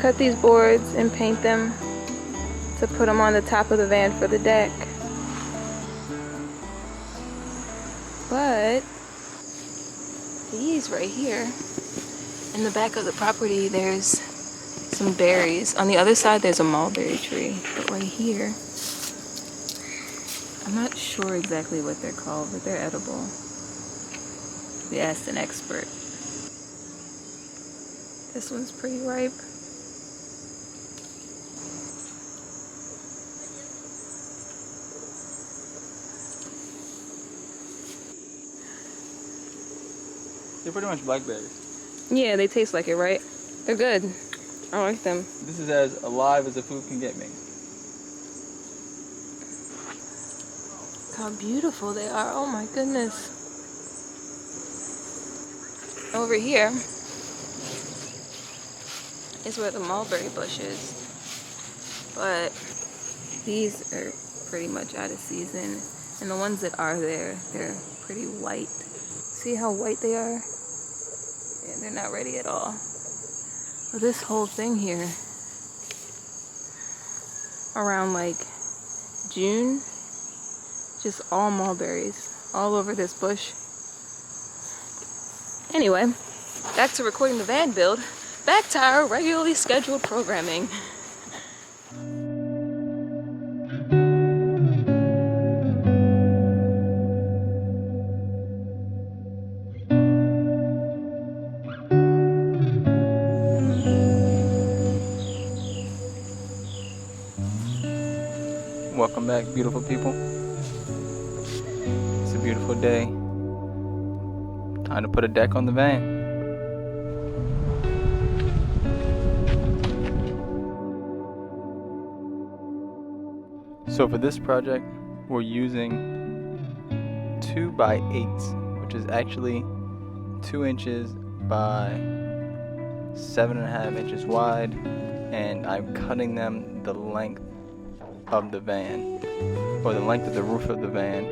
cut these boards and paint them to put them on the top of the van for the deck. But these right here, in the back of the property, there's some berries. On the other side, there's a mulberry tree. But right here, I'm not sure exactly what they're called, but they're edible. We asked an expert. This one's pretty ripe. They're pretty much blackberries. Yeah, they taste like it, right? They're good. I like them. This is as alive as the food can get me. Look how beautiful they are. Oh my goodness. Over here is where the mulberry bush is. But these are pretty much out of season. And the ones that are there, they're pretty white. See how white they are? Yeah, they're not ready at all. But this whole thing here, around like June, just all mulberries all over this bush. Anyway, back to recording the van build. Back to our regularly scheduled programming. Welcome back, beautiful people. It's a beautiful day. Time to put a deck on the van. So for this project, we're using 2x8s, which is actually 2 inches by 7.5 inches wide, and I'm cutting them the length of the van, or the length of the roof of the van,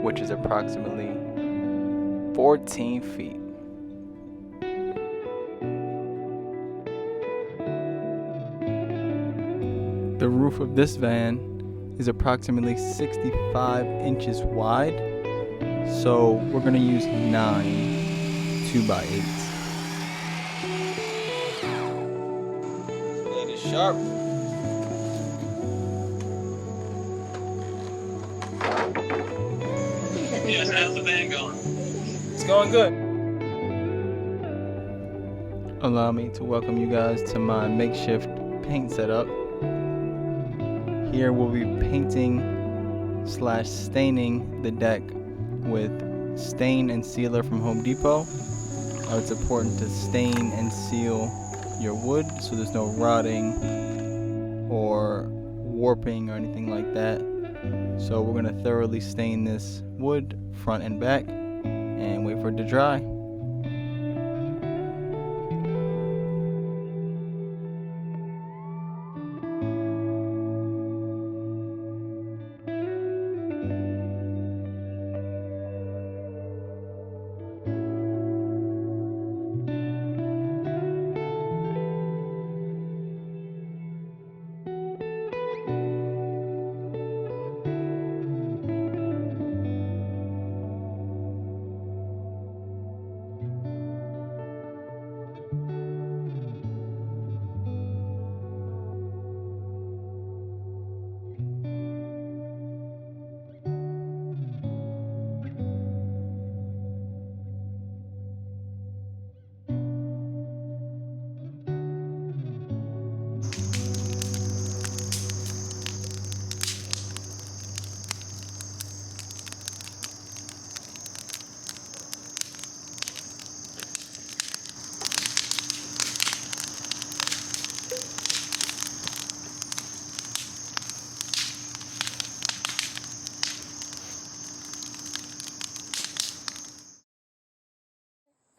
which is approximately 14 feet. The roof of this van is approximately 65 inches wide, so we're going to use 9 2x8s. Blade is sharp. Yes, how's the van going? It's going good. Allow me to welcome you guys to my makeshift paint setup. Here we'll be painting/staining the deck with stain and sealer from Home Depot. It's important to stain and seal your wood so there's no rotting or warping or anything like that. So we're going to thoroughly stain this wood front and back and wait for it to dry.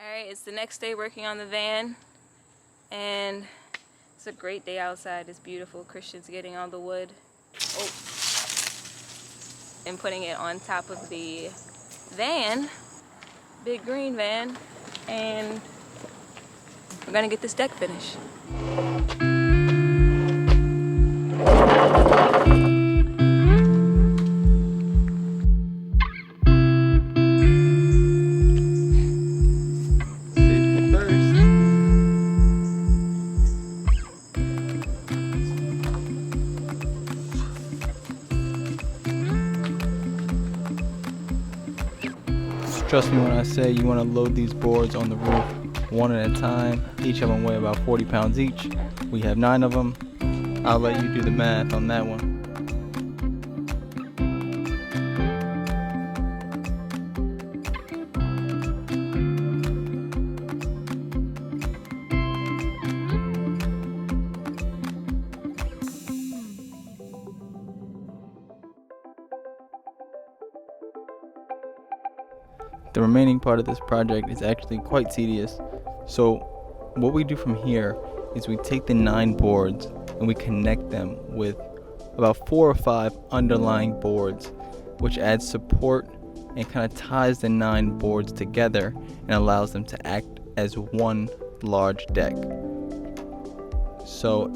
Alright, it's the next day working on the van, and it's a great day outside. It's beautiful. Christian's getting all the wood and putting it on top of the van, big green van, and we're gonna get this deck finished. Trust me when I say you want to load these boards on the roof one at a time. Each of them weigh about 40 pounds each. We have 9 of them. I'll let you do the math on that one. The remaining part of this project is actually quite tedious. So what we do from here is we take the 9 boards and we connect them with about 4 or 5 underlying boards, which adds support and kind of ties the 9 boards together and allows them to act as one large deck. So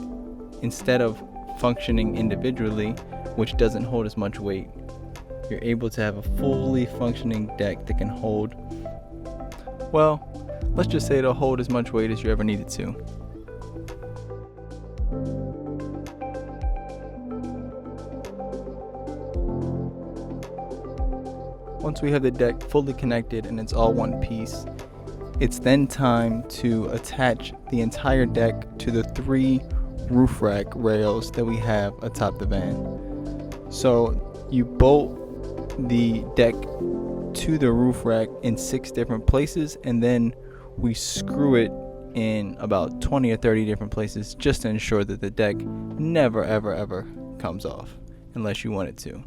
instead of functioning individually, which doesn't hold as much weight, you're able to have a fully functioning deck that can hold, well, let's just say it'll hold as much weight as you ever need it to. Once we have the deck fully connected and it's all one piece, it's then time to attach the entire deck to the 3 roof rack rails that we have atop the van. So you bolt the deck to the roof rack in 6 different places, and then we screw it in about 20 or 30 different places just to ensure that the deck never ever comes off unless you want it to.